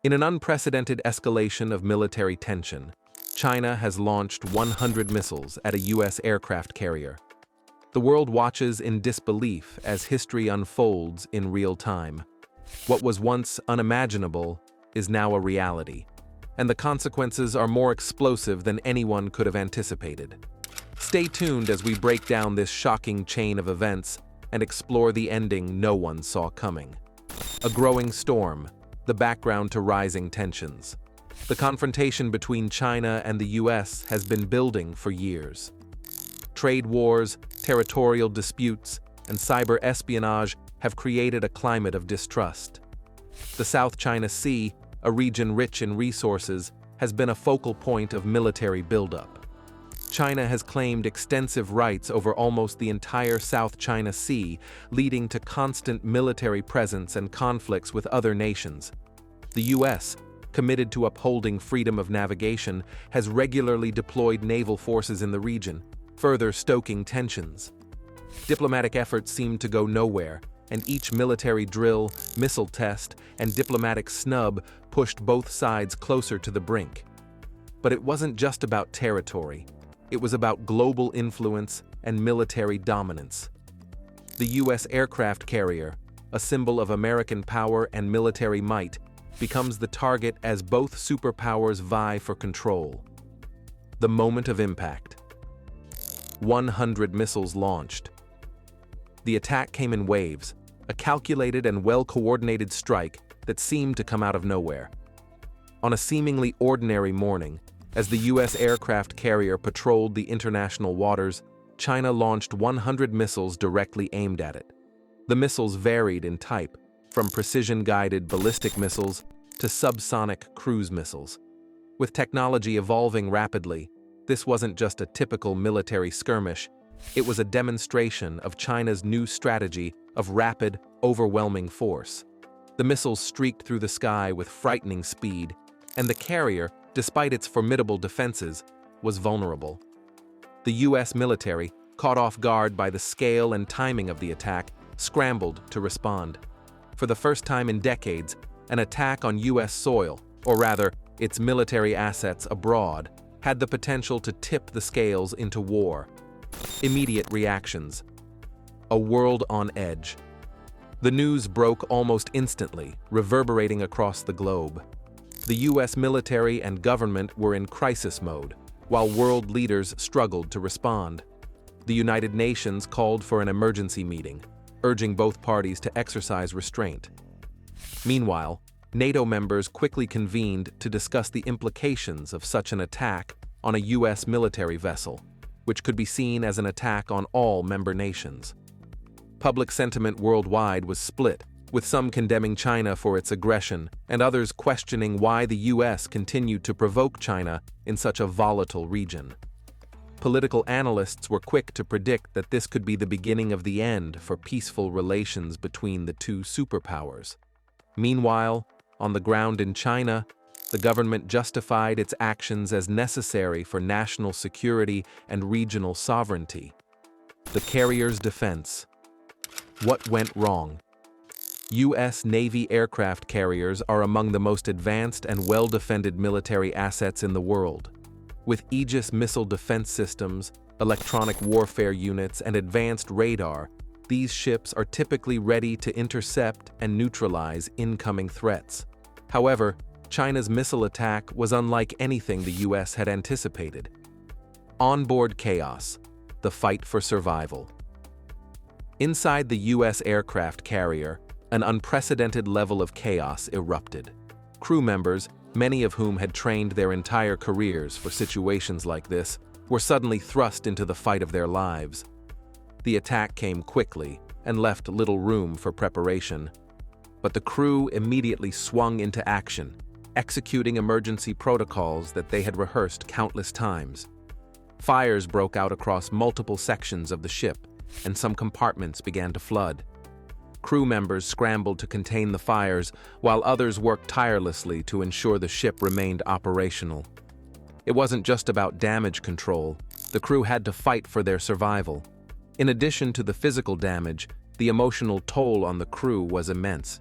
In an unprecedented escalation of military tension, China has launched 100 missiles at a U.S. aircraft carrier. The world watches in disbelief as history unfolds in real time. What was once unimaginable is now a reality, and the consequences are more explosive than anyone could have anticipated. Stay tuned as we break down this shocking chain of events and explore the ending no one saw coming. A growing storm, the background to rising tensions. The confrontation between China and the US has been building for years. Trade wars, territorial disputes, and cyber espionage have created a climate of distrust. The South China Sea, a region rich in resources, has been a focal point of military buildup. China has claimed extensive rights over almost the entire South China Sea, leading to constant military presence and conflicts with other nations. The US, committed to upholding freedom of navigation, has regularly deployed naval forces in the region, further stoking tensions. Diplomatic efforts seem to go nowhere, and each military drill, missile test, and diplomatic snub pushed both sides closer to the brink. But it wasn't just about territory. It was about global influence and military dominance. The U.S. aircraft carrier, a symbol of American power and military might, becomes the target as both superpowers vie for control. The moment of impact. 100 missiles launched. The attack came in waves, a calculated and well-coordinated strike that seemed to come out of nowhere. On a seemingly ordinary morning, as the U.S. aircraft carrier patrolled the international waters, China launched 100 missiles directly aimed at it. The missiles varied in type, from precision-guided ballistic missiles to subsonic cruise missiles. With technology evolving rapidly, this wasn't just a typical military skirmish, it was a demonstration of China's new strategy of rapid, overwhelming force. The missiles streaked through the sky with frightening speed, and the carrier, despite its formidable defenses, was vulnerable. The U.S. military, caught off guard by the scale and timing of the attack, scrambled to respond. For the first time in decades, an attack on U.S. soil, or rather, its military assets abroad, had the potential to tip the scales into war. Immediate reactions. A world on edge. The news broke almost instantly, reverberating across the globe. The U.S. military and government were in crisis mode, while world leaders struggled to respond. The United Nations called for an emergency meeting, urging both parties to exercise restraint. Meanwhile, NATO members quickly convened to discuss the implications of such an attack on a U.S. military vessel, which could be seen as an attack on all member nations. Public sentiment worldwide was split, with some condemning China for its aggression and others questioning why the U.S. continued to provoke China in such a volatile region. Political analysts were quick to predict that this could be the beginning of the end for peaceful relations between the two superpowers. Meanwhile, on the ground in China, the government justified its actions as necessary for national security and regional sovereignty. The carrier's defense. What went wrong? U.S. Navy aircraft carriers are among the most advanced and well-defended military assets in the world. With Aegis missile defense systems, electronic warfare units, and advanced radar, these ships are typically ready to intercept and neutralize incoming threats. However, China's missile attack was unlike anything the U.S. had anticipated. Onboard chaos, the fight for survival. Inside the U.S. aircraft carrier, an unprecedented level of chaos erupted. Crew members, many of whom had trained their entire careers for situations like this, were suddenly thrust into the fight of their lives. The attack came quickly and left little room for preparation. But the crew immediately swung into action, executing emergency protocols that they had rehearsed countless times. Fires broke out across multiple sections of the ship, and some compartments began to flood. Crew members scrambled to contain the fires, while others worked tirelessly to ensure the ship remained operational. It wasn't just about damage control. The crew had to fight for their survival. In addition to the physical damage, the emotional toll on the crew was immense.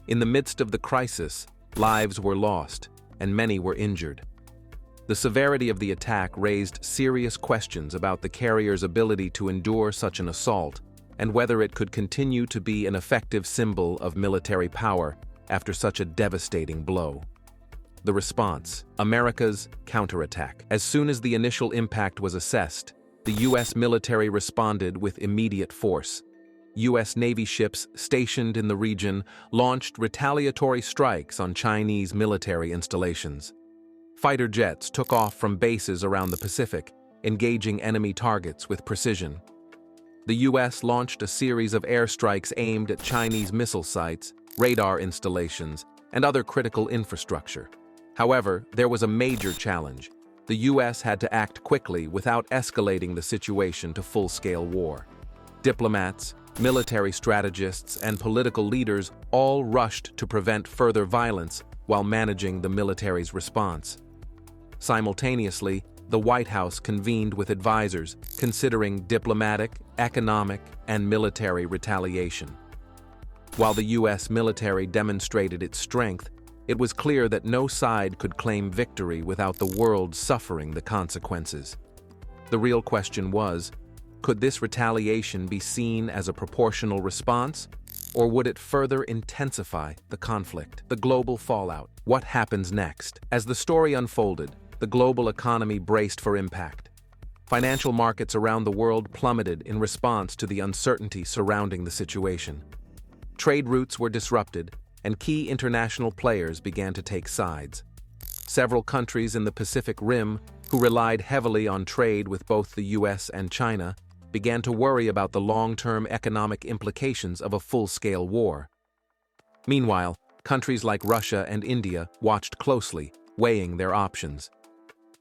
In the midst of the crisis, lives were lost, and many were injured. The severity of the attack raised serious questions about the carrier's ability to endure such an assault and whether it could continue to be an effective symbol of military power after such a devastating blow. The response: America's counterattack. As soon as the initial impact was assessed, the U.S. military responded with immediate force. U.S. Navy ships stationed in the region launched retaliatory strikes on Chinese military installations. Fighter jets took off from bases around the Pacific, engaging enemy targets with precision. The U.S. launched a series of airstrikes aimed at Chinese missile sites, radar installations, and other critical infrastructure. However, there was a major challenge. The U.S. had to act quickly without escalating the situation to full-scale war. Diplomats, military strategists, and political leaders all rushed to prevent further violence while managing the military's response. Simultaneously, the White House convened with advisors considering diplomatic, economic, and military retaliation. While the U.S. military demonstrated its strength, it was clear that no side could claim victory without the world suffering the consequences. The real question was, could this retaliation be seen as a proportional response, or would it further intensify the conflict? The global fallout. What happens next? As the story unfolded, the global economy braced for impact. Financial markets around the world plummeted in response to the uncertainty surrounding the situation. Trade routes were disrupted, and key international players began to take sides. Several countries in the Pacific Rim, who relied heavily on trade with both the U.S. and China, began to worry about the long-term economic implications of a full-scale war. Meanwhile, countries like Russia and India watched closely, weighing their options.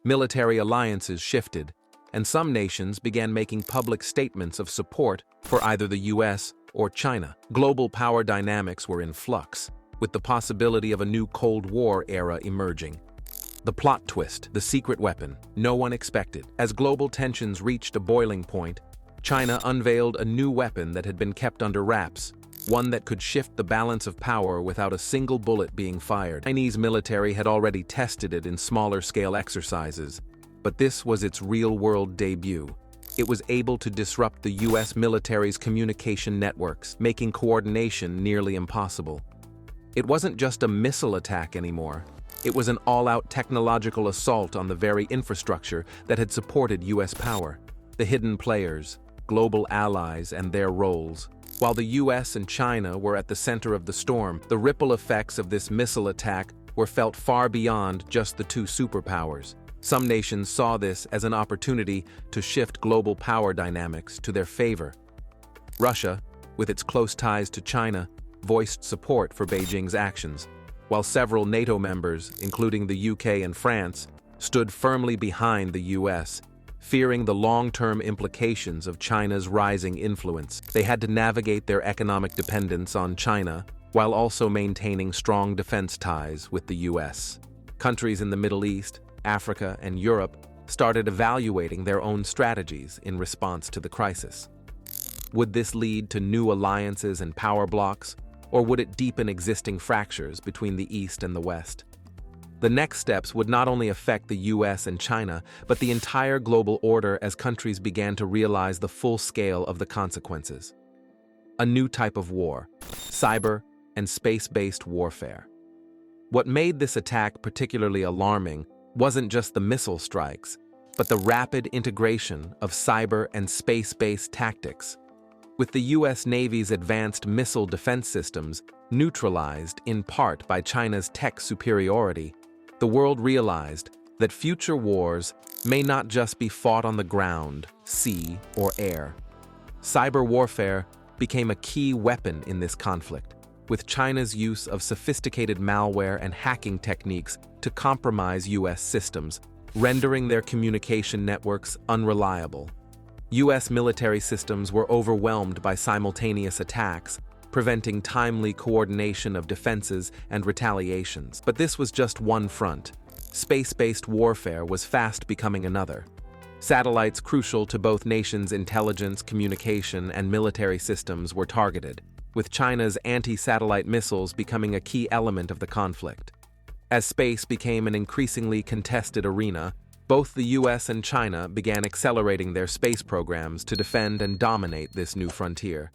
Military alliances shifted, and some nations began making public statements of support for either the U.S. or China. Global power dynamics were in flux, with the possibility of a new Cold War era emerging. The plot twist, the secret weapon, no one expected. As global tensions reached a boiling point, China unveiled a new weapon that had been kept under wraps, one that could shift the balance of power without a single bullet being fired. The Chinese military had already tested it in smaller-scale exercises, but this was its real-world debut. It was able to disrupt the U.S. military's communication networks, making coordination nearly impossible. It wasn't just a missile attack anymore. It was an all-out technological assault on the very infrastructure that had supported U.S. power. The hidden players, global allies, and their roles. While the U.S. and China were at the center of the storm, the ripple effects of this missile attack were felt far beyond just the two superpowers. Some nations saw this as an opportunity to shift global power dynamics to their favor. Russia, with its close ties to China, voiced support for Beijing's actions, while several NATO members, including the UK and France, stood firmly behind the US, fearing the long-term implications of China's rising influence. They had to navigate their economic dependence on China while also maintaining strong defense ties with the US. Countries in the Middle East, Africa, and Europe started evaluating their own strategies in response to the crisis. Would this lead to new alliances and power blocks, or would it deepen existing fractures between the East and the West? The next steps would not only affect the US and China, but the entire global order as countries began to realize the full scale of the consequences. A new type of war, cyber and space-based warfare. What made this attack particularly alarming wasn't just the missile strikes, but the rapid integration of cyber and space-based tactics. With the US Navy's advanced missile defense systems neutralized in part by China's tech superiority, the world realized that future wars may not just be fought on the ground, sea, or air. Cyber warfare became a key weapon in this conflict, with China's use of sophisticated malware and hacking techniques to compromise US systems, rendering their communication networks unreliable. US military systems were overwhelmed by simultaneous attacks, preventing timely coordination of defenses and retaliations. But this was just one front. Space-based warfare was fast becoming another. Satellites crucial to both nations' intelligence, communication, and military systems were targeted, with China's anti-satellite missiles becoming a key element of the conflict. As space became an increasingly contested arena, both the US and China began accelerating their space programs to defend and dominate this new frontier.